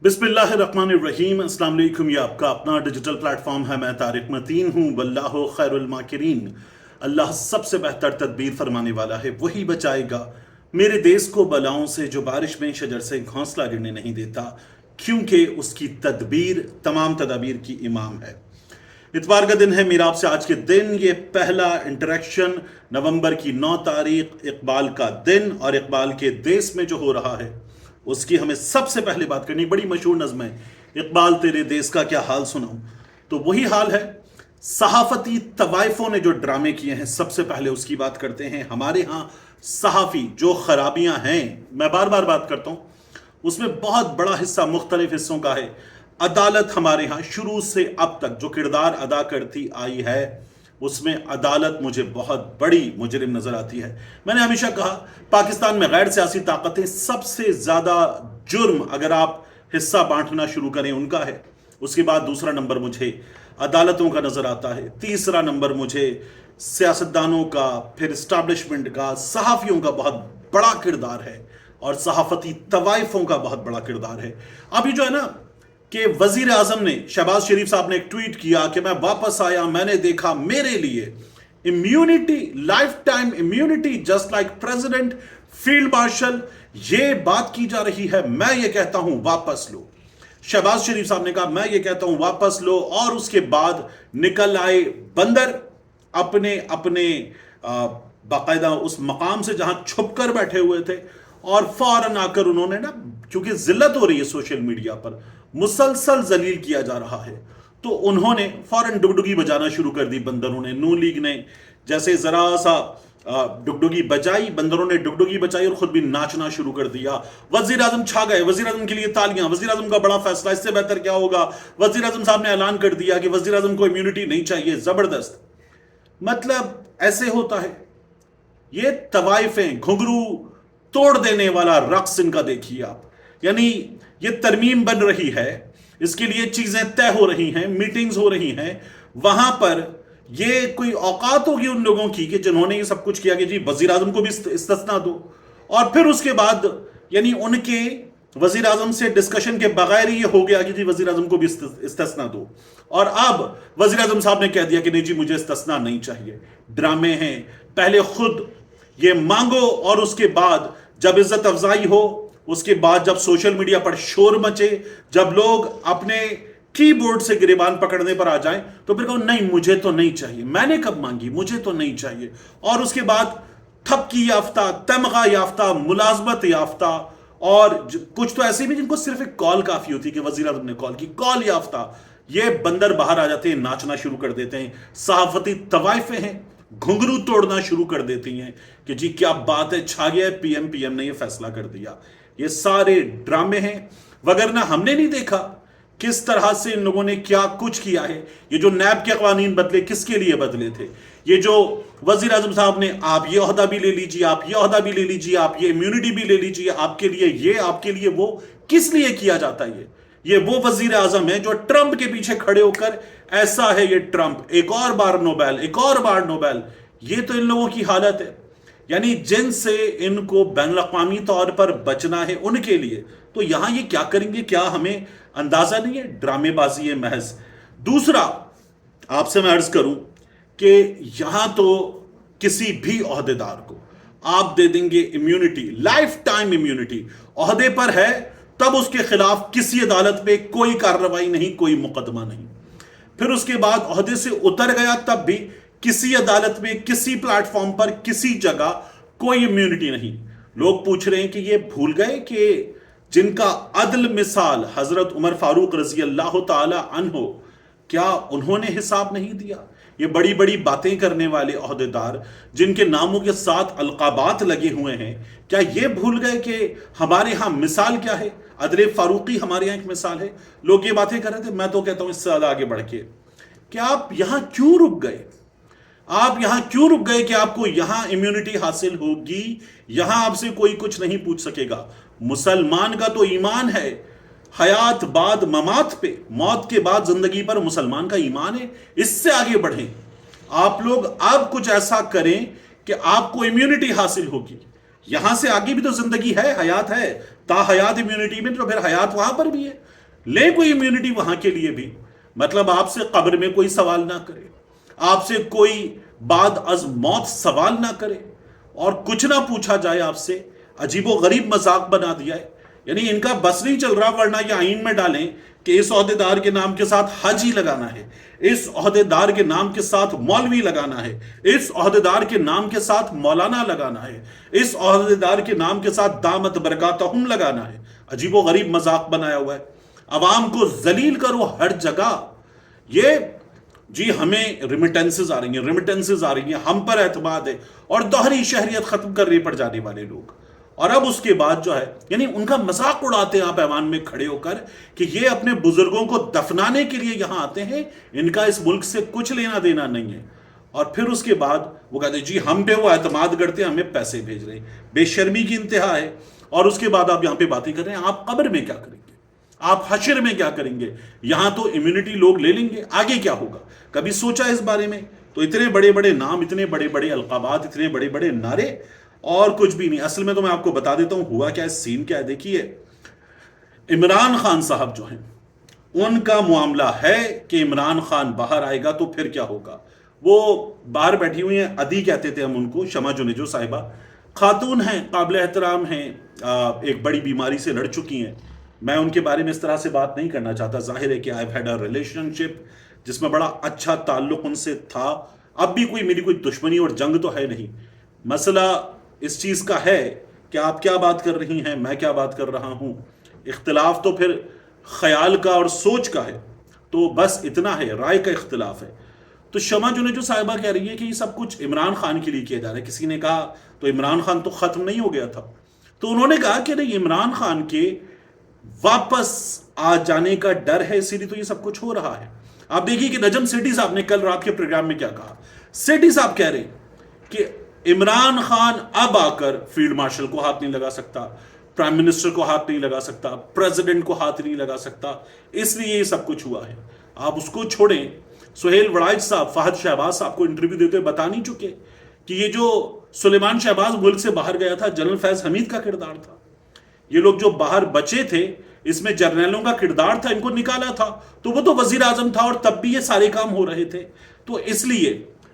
बिस्मिल्लाहिर्रहमानिर्रहीम। अस्सलाम वालेकुम। ये आपका अपना डिजिटल प्लेटफॉर्म है। मैं तारिक मतीन हूँ। वल्लाहु खैरुल माकिरीन। अल्लाह सबसे बेहतर तदबीर फरमाने वाला है, वही बचाएगा मेरे देश को बलाओं से जो बारिश में शजर से घोंसला गिरने नहीं देता, क्योंकि उसकी तदबीर तमाम तदाबीर की इमाम है। इतवार का दिन है मेरा आपसे आज के दिन ये पहला इंटरेक्शन नवंबर की 9 तारीख इकबाल का दिन और इकबाल के देश में जो हो रहा है उसकी हमें सबसे पहले बात करनी। बड़ी मशहूर नज़्म है, इकबाल तेरे देश का क्या हाल सुनाऊं। तो वही हाल है। सहाफती तवाइफों ने जो ड्रामे किए हैं, सबसे पहले उसकी बात करते हैं। हमारे यहाँ सहाफ़ी जो खराबियां हैं, मैं बार बार बात करता हूं, उसमें बहुत बड़ा हिस्सा मुख्तलिफ हिस्सों का है। अदालत हमारे यहाँ शुरू से अब तक जो किरदार अदा करती आई है, उसमें अदालत मुझे बहुत बड़ी मुजरिम नजर आती है। मैंने हमेशा कहा पाकिस्तान में गैर सियासी ताकतें सबसे ज्यादा जुर्म अगर आप हिस्सा बांटना शुरू करें उनका है। उसके बाद दूसरा नंबर मुझे अदालतों का नजर आता है, तीसरा नंबर मुझे सियासतदानों का, फिर इस्टेब्लिशमेंट का, सहाफियों का बहुत बड़ा किरदार है और सहाफती तवाइफों का बहुत बड़ा किरदार है। अभी जो है ना कि वजीर आजम ने, शहबाज शरीफ साहब ने एक ट्वीट किया कि मैं वापस आया, मैंने देखा मेरे लिए immunity, life time immunity just like president, field marshal, ये बात की जा रही है। मैं ये कहता हूं वापस लो। शहबाज शरीफ साहब ने कहा मैं ये कहता हूं वापस लो, और उसके बाद निकल आए बंदर अपने अपने बाकायदा उस मकाम से जहां छुप कर बैठे हुए थे, और फौरन आकर उन्होंने ना, क्योंकि जिल्लत हो रही है सोशल मीडिया पर, मुसलसल जलील किया जा रहा है, तो उन्होंने फौरन डुगडुगी बजाना शुरू कर दी। बंदरों ने, नून लीग ने जैसे जरा सा डुगडुगी बजाई, बंदरों ने डुगडुगी बजाई और खुद भी नाचना शुरू कर दिया। वजीर आजम छा गए, वजीर आजम के लिए तालियां, वजीर आजम का बड़ा फैसला, इससे बेहतर क्या होगा। वजीर आजम साहब ने ऐलान कर दिया कि वजीर आजम को इम्यूनिटी नहीं चाहिए। जबरदस्त। मतलब ऐसे होता है। ये तवाइफें, घुंघरू तोड़ देने वाला रक्स इनका देखिए आप। यानी ये तरमीम बन रही है, इसके लिए चीजें तय हो रही हैं, मीटिंग्स हो रही हैं। वहां पर ये कोई औकात होगी उन लोगों की कि जिन्होंने ये सब कुछ किया कि जी वजीर आजम को भी इस्तिस्ना दो, और फिर उसके बाद यानी उनके वजीर आजम से डिस्कशन के बगैर ही ये हो गया कि जी वजीर आजम को भी इस्तिस्ना दो, और अब वजीर आजम साहब ने कह दिया कि नहीं जी मुझे इस्तिस्ना नहीं चाहिए। ड्रामे हैं। पहले खुद ये मांगो और उसके बाद जब इज्जत अफजाई हो, उसके बाद जब सोशल मीडिया पर शोर मचे, जब लोग अपने कीबोर्ड से गिरेबान पकड़ने पर आ जाएं, तो फिर कहो नहीं मुझे तो नहीं चाहिए, मैंने कब मांगी, मुझे तो नहीं चाहिए। और उसके बाद थपकी याफ्ता, तमगा याफ्ता, मुलाजमत याफ्ता, और कुछ तो ऐसे भी जिनको सिर्फ एक कॉल काफी होती है कि वजीर आजम ने कॉल की, कॉल याफ्ता। ये बंदर बाहर आ जाते हैं, नाचना शुरू कर देते हैं। सहाफती तवाइफे हैं, घुंघरू तोड़ना शुरू कर देती हैं कि जी क्या बात है, छा गया है पीएम ने ये फैसला कर दिया। ये सारे ड्रामे हैं, वगरना हमने नहीं देखा किस तरह से इन लोगों ने क्या कुछ किया है। ये जो नैब के कानून बदले, किसके लिए बदले थे? ये जो वजीर आजम साहब ने, आप ये ओहदा भी ले लीजिए, आप ये ओहदा भी ले लीजिए, आप ये इम्यूनिटी भी ले लीजिए, आपके लिए ये, आपके लिए वो, किस लिए किया जाता है? ये वो वजीर आजम है जो ट्रंप के पीछे खड़े होकर, ऐसा है ये ट्रंप, एक और बार नोबेल, एक और बार नोबेल। ये तो इन लोगों की हालत है। यानी जिनसे इनको बैनुल-अक़वामी तौर पर बचना है उनके लिए, तो यहां ये क्या करेंगे, क्या हमें अंदाजा नहीं है? ड्रामेबाजी है महज। दूसरा आपसे मैं अर्ज करूं कि यहां तो किसी भी ओहदेदार को आप दे देंगे इम्यूनिटी, लाइफ टाइम इम्यूनिटी, ओहदे पर है तब उसके खिलाफ किसी अदालत में कोई कार्रवाई नहीं, कोई मुकदमा नहीं। फिर उसके बाद ओहदे से उतर गया तब भी किसी अदालत में, किसी प्लेटफॉर्म पर, किसी जगह कोई इम्यूनिटी नहीं। लोग पूछ रहे हैं कि ये भूल गए कि जिनका अदल मिसाल हजरत उमर फारूक रजी अल्लाह ताला अन्हो, क्या उन्होंने हिसाब नहीं दिया? ये बड़ी बड़ी बातें करने वाले ओहदेदार जिनके नामों के साथ अलकाबात लगे हुए हैं, क्या ये भूल गए कि हमारे यहां मिसाल क्या है? अदल फारूकी हमारे यहां एक मिसाल है। लोग ये बातें कर रहे थे, मैं तो कहता हूं इससे ज्यादा आगे बढ़ के कि आप यहां क्यों रुक गए? आप यहां क्यों रुक गए कि आपको यहां इम्यूनिटी हासिल होगी, यहां आपसे कोई कुछ नहीं पूछ सकेगा? मुसलमान का तो ईमान है हयात बाद ममात पे, मौत के बाद जिंदगी पर मुसलमान का ईमान है। इससे आगे बढ़ें। आप लोग अब कुछ ऐसा करें कि आपको इम्यूनिटी हासिल होगी। यहां से आगे भी तो जिंदगी है, हयात है, ताहयात इम्यूनिटी में, तो फिर हयात वहां पर भी है। ले कोई इम्यूनिटी वहां के लिए भी, मतलब आपसे कब्र में कोई सवाल ना करे, आपसे कोई बाद अज मौत सवाल ना करे, और कुछ ना पूछा जाए आपसे, अजीबो गरीब मजाक बना दिया है। यानी इनका बस नहीं चल रहा, वरना ये आईन में डालें कि इस ओहदेदार के नाम के साथ हाजी लगाना है, इस ओहदेदार के नाम के साथ मौलवी लगाना है, इस ओहदेदार के नाम के साथ मौलाना लगाना है, इस ओहदेदार के नाम के साथ दामत बरकातहुम लगाना है। अजीबो गरीब मजाक बनाया हुआ है। अवाम को जलील करो हर जगह। ये जी हमें रिमिटेंसेज आ रही हैं, रिमिटेंसेज आ रही हैं, हम पर एतमाद है, और दोहरी शहरियत खत्म करने पर जाने वाले लोग। और अब उसके बाद जो है, यानी उनका मजाक उड़ाते हैं आप ऐवान में खड़े होकर कि ये अपने बुजुर्गों को दफनाने के लिए यहां आते हैं, इनका इस मुल्क से कुछ लेना देना नहीं है। और फिर उसके बाद वो कहते हैं जी हम पे वो एतमाद करते हैं, हमें पैसे भेज रहे हैं। बेशर्मी की इंतहा है। और उसके बाद आप यहां पे बातें कर रहे हैं, आप कब्र में क्या करेंगे, आप हशर में क्या करेंगे? यहां तो इम्यूनिटी लोग ले लेंगे, आगे क्या होगा? कभी सोचा इस बारे में? तो इतने बड़े बड़े नाम, इतने बड़े बड़े अलकाबात, इतने बड़े बड़े नारे, और कुछ भी नहीं। असल में तो मैं आपको बता देता हूं हुआ क्या है, सीन क्या है। देखिए, इमरान खान साहब जो हैं, उनका मामला है कि इमरान खान बाहर आएगा तो फिर क्या होगा। वो बाहर बैठी हुई हैं, अदी कहते थे हम उनको, शमा जुनेजो साहिबा, खातून हैं, काबिल एहतराम हैं, एक बड़ी बीमारी से लड़ चुकी हैं। मैं उनके बारे में इस तरह से बात नहीं करना चाहता। जाहिर है कि आई हैड अ रिलेशनशिप जिसमें बड़ा अच्छा ताल्लुक उनसे था। अब भी कोई मेरी कोई दुश्मनी और जंग तो है नहीं। मसला इस चीज़ का है कि आप क्या बात कर रही हैं, मैं क्या बात कर रहा हूं। इख्तिलाफ तो फिर ख्याल का और सोच का है, तो बस इतना है, राय का इख्तिलाफ है। तो शमा जुनेजो साहिबा कह रही है कि ये सब कुछ इमरान खान के लिए किया जा रहा है। किसी ने कहा तो इमरान खान तो ख़त्म नहीं हो गया था। तो उन्होंने कहा कि नहीं, इमरान खान के वापस आ जाने का डर है, इसीलिए तो ये सब कुछ हो रहा है। आप देखिए कि नजम सेठी साहब ने कल रात के प्रोग्राम में क्या कहा। सेठी साहब कह रहे कि इमरान खान अब आकर फील्ड मार्शल को हाथ नहीं लगा सकता, प्राइम मिनिस्टर को हाथ नहीं लगा सकता, प्रेसिडेंट को हाथ नहीं लगा सकता, इसलिए ये सब कुछ हुआ है। आप उसको छोड़ें, सुहेल वड़ाइच साहब फहद शहबाज साहब को इंटरव्यू देते हुए बता नहीं चुके कि ये जो सुलेमान शहबाज मुल्क से बाहर गया था, जनरल फैज हमीद का किरदार था। ये लोग जो बाहर बचे थे, इसमें जर्नलों का किरदार था, इनको निकाला था, तो वो तो वजीर आजम था और तब भी ये सारे काम हो रहे थे। तो इसलिए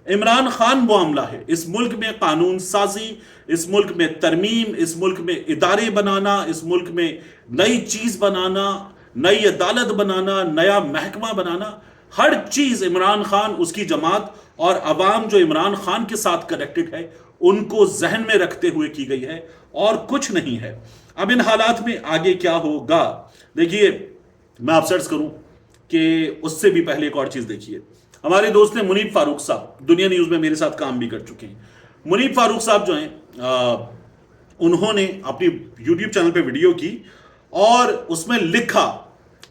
इमरान खान मामला है। इस मुल्क में कानून साजी, इस मुल्क में तरमीम, इस मुल्क में इदारे बनाना, इस मुल्क में नई चीज बनाना, नई अदालत बनाना, नया महकमा बनाना, हर चीज इमरान खान, उसकी जमात और अवाम जो इमरान खान के साथ कनेक्टेड है, उनको जहन में रखते हुए की गई है, और कुछ नहीं है। अब इन हालात में आगे क्या होगा, देखिए मैं आपसे अर्ज करूं कि उससे भी पहले एक और चीज देखिए। हमारे दोस्त हैं मुनीब फारूक साहब, दुनिया न्यूज में मेरे साथ काम भी कर चुके हैं। मुनीब फारूक साहब जो हैं, उन्होंने अपनी यूट्यूब चैनल पे वीडियो की और उसमें लिखा,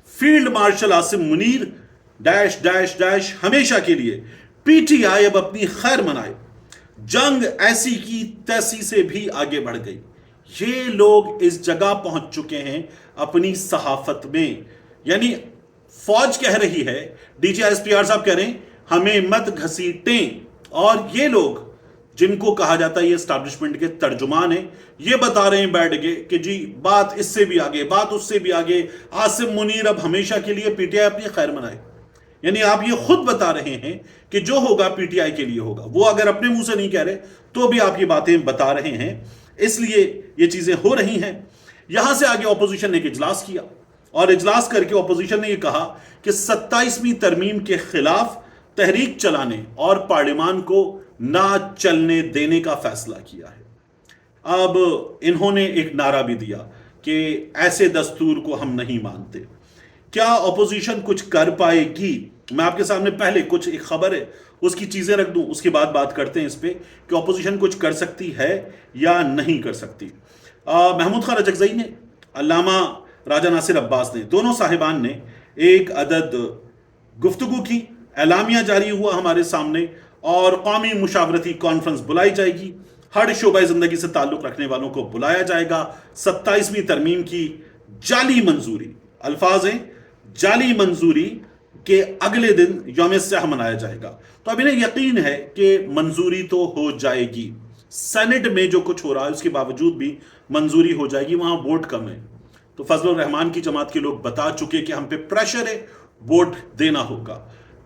field marshal Asim Munir dash dash dash हमेशा के लिए पीटीआई अब अपनी खैर मनाए, जंग ऐसी की तैसी से भी आगे बढ़ गई। ये लोग इस जगह पहुंच चुके हैं अपनी सहाफत में, यानी फौज कह रही है, डीजीएसपीआर साहब कह रहे हैं हमें मत घसीटें, और ये लोग जिनको कहा जाता है ये एस्टैब्लिशमेंट के तर्जुमान हैं, ये बता रहे हैं बैठ के कि जी बात इससे भी आगे, बात उससे भी आगे, आसिम मुनीर अब हमेशा के लिए पीटीआई अपनी खैर मनाए। यानी आप ये खुद बता रहे हैं कि जो होगा पीटीआई के लिए होगा। वो अगर अपने मुंह से नहीं कह रहे तो भी आप ये बातें बता रहे हैं, इसलिए ये चीजें हो रही हैं। यहां से आगे ऑपोजिशन ने एक इजलास किया, और इजलास करके ऑपोजिशन ने यह कहा कि 27वीं तरमीम के खिलाफ तहरीक चलाने और पार्लियामान को ना चलने देने का फैसला किया है। अब इन्होंने एक नारा भी दिया कि ऐसे दस्तूर को हम नहीं मानते। क्या ऑपोजिशन कुछ कर पाएगी? मैं आपके सामने पहले कुछ एक खबर है उसकी चीजें रख दूं, उसके बाद बात करते हैं इस पे कि ऑपोजिशन कुछ कर सकती है या नहीं कर सकती। महमूद खान रजकजई ने, अल्लामा राजा नासिर अब्बास ने, दोनों साहिबान ने एक अदद गुफ्तगू की, एलामिया जारी हुआ हमारे सामने, और कौमी मुशावरती कॉन्फ्रेंस बुलाई जाएगी, हर शोबा जिंदगी से ताल्लुक रखने वालों को बुलाया जाएगा। 27वीं तरमीम की जाली मंजूरी, अल्फाज हैं जाली मंजूरी के अगले दिन यौम सह मनाया जाएगा। तो अब इन्हें यकीन है कि मंजूरी तो हो जाएगी। सेनेट में जो कुछ हो रहा है उसके बावजूद भी मंजूरी हो जाएगी, वहां वोट कम है। तो फजल रहमान की जमात के लोग बता चुके कि हम पे प्रेशर है, वोट देना होगा।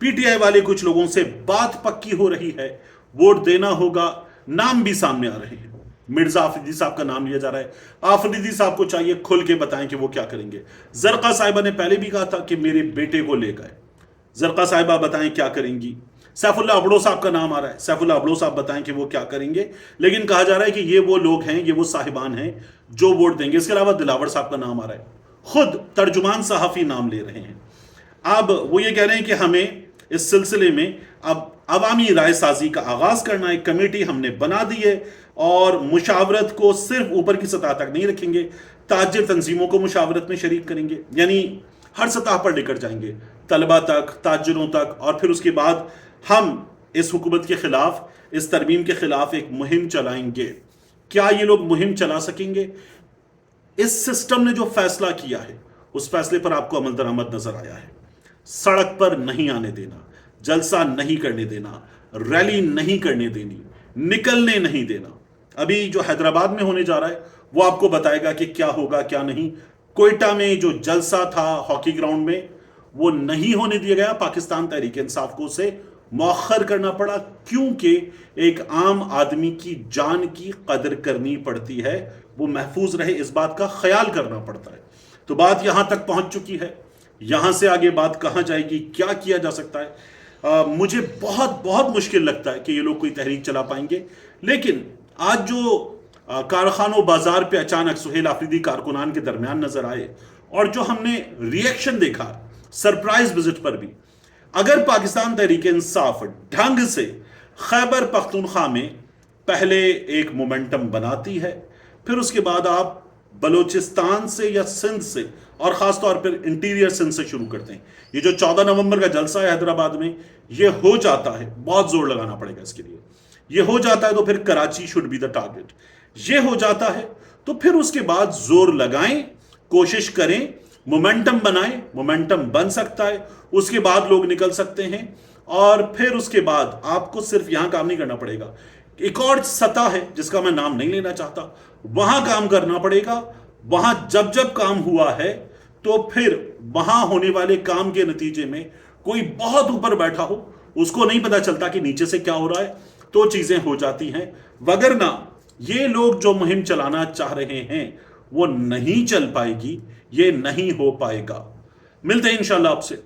पीटीआई वाले कुछ लोगों से बात पक्की हो रही है, वोट देना होगा, नाम भी सामने आ रहे हैं। मिर्जा आफरीदी साहब का नाम लिया जा रहा है। आफरीदी साहब को चाहिए खुल के बताएं कि वो क्या करेंगे। जरका साहिबा ने पहले भी कहा था कि मेरे बेटे को ले गए, जरका साहिबा बताएं क्या करेंगी। सैफुल्लाह अबड़ो साहब का नाम आ रहा है, सैफुल्लाह अबड़ो साहब बताएं कि वो क्या करेंगे। लेकिन कहा जा रहा है कि ये वो लोग हैं, ये वो साहिबान हैं जो वोट देंगे। इसके अलावा दिलावर साहब का नाम आ रहा है, खुद तर्जुमान सहाफी नाम ले रहे हैं। अब वो ये कह रहे हैं कि हमें इस सिलसिले में अब अवामी राय साजी का आगाज करना, एक कमेटी हमने बना दी है और मुशावरत को सिर्फ ऊपर की सतह तक नहीं रखेंगे, ताजिर तंजीमों को मुशावरत में शरीक करेंगे, यानी हर सतह पर लेकर जाएंगे, तलबा तक, ताजिरों तक। और फिर उसके बाद हम इस हुकूमत के खिलाफ, इस तरमीम के खिलाफ एक मुहिम चलाएंगे। क्या ये लोग मुहिम चला सकेंगे? इस सिस्टम ने जो फैसला किया है उस फैसले पर आपको अमल दरामद नजर आया है। सड़क पर नहीं आने देना, जलसा नहीं करने देना, रैली नहीं करने देनी, निकलने नहीं देना। अभी जो हैदराबाद में होने जा रहा है वो आपको बताएगा कि क्या होगा क्या नहीं। कोयटा में जो जलसा था हॉकी ग्राउंड में, वो नहीं होने दिया गया। पाकिस्तान तहरीक इंसाफ को उसे मौखर करना पड़ा, क्योंकि एक आम आदमी की जान की कदर करनी पड़ती है, वो महफूज रहे इस बात का ख्याल करना पड़ता है। तो बात यहां तक पहुंच चुकी है, यहां से आगे बात कहां जाएगी, क्या किया जा सकता है? मुझे बहुत बहुत मुश्किल लगता है कि ये लोग कोई तहरीक चला पाएंगे। लेकिन आज जो कारखानों बाजार पे अचानक सुहेल आफरीदी कारकुनान के दरमियान नजर आए और जो हमने रिएक्शन देखा सरप्राइज विजिट पर भी, अगर पाकिस्तान तहरीक इंसाफ ढंग से खैबर पख्तूनख्वा में पहले एक मोमेंटम बनाती है, फिर उसके बाद आप बलोचिस्तान से या सिंध से, और खासतौर पर इंटीरियर सिंध से शुरू करते हैं। ये जो 14 नवंबर का जलसा है हैदराबाद में, ये हो जाता है, बहुत जोर लगाना पड़ेगा इसके लिए, ये हो जाता है तो फिर Karachi should be the target. ये हो जाता है तो फिर उसके बाद जोर लगाएं, कोशिश करें, मोमेंटम बनाएं, मोमेंटम बन सकता है, उसके बाद लोग निकल सकते हैं। और फिर उसके बाद आपको सिर्फ यहां काम नहीं करना पड़ेगा, एक और सतह है जिसका मैं नाम नहीं लेना चाहता, वहां काम करना पड़ेगा। वहां जब जब काम हुआ है तो फिर वहां होने वाले काम के नतीजे में कोई बहुत ऊपर बैठा हो, उसको नहीं पता चलता कि नीचे से क्या हो रहा है, तो चीजें हो जाती हैं। वगरना ये लोग जो मुहिम चलाना चाह रहे हैं वो नहीं चल पाएगी, ये नहीं हो पाएगा। मिलते हैं इंशाल्लाह आपसे।